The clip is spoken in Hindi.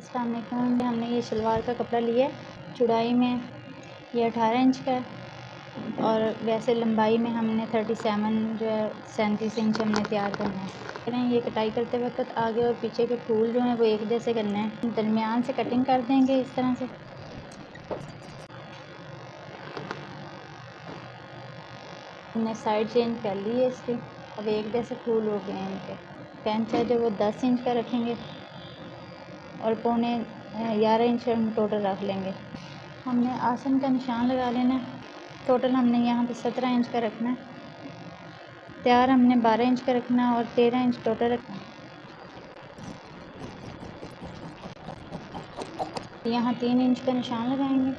अस्सलाम वालेकुम। हमने ये शलवार का कपड़ा लिया है, चौड़ाई में ये 18 इंच का है और वैसे लंबाई में हमने 37 जो है 37 इंच हमने तैयार करना है। ये कटाई करते वक्त आगे और पीछे के फूल जो हैं वो एक जैसे करने हैं। दरमियान से कटिंग कर देंगे इस तरह से। हमने साइड चेंज कर ली है इसकी। अब एक जैसे फूल हो गए हैं इनके। पेंच है जो वो 10 इंच का रखेंगे और 11.25 इंच हम टोटल रख लेंगे। हमने आसन का निशान लगा लेना है। टोटल हमने यहाँ पे 17 इंच का रखना है। तैयार हमने 12 इंच का रखना है और 13 इंच टोटल रखना है। यहाँ 3 इंच का निशान लगाएंगे।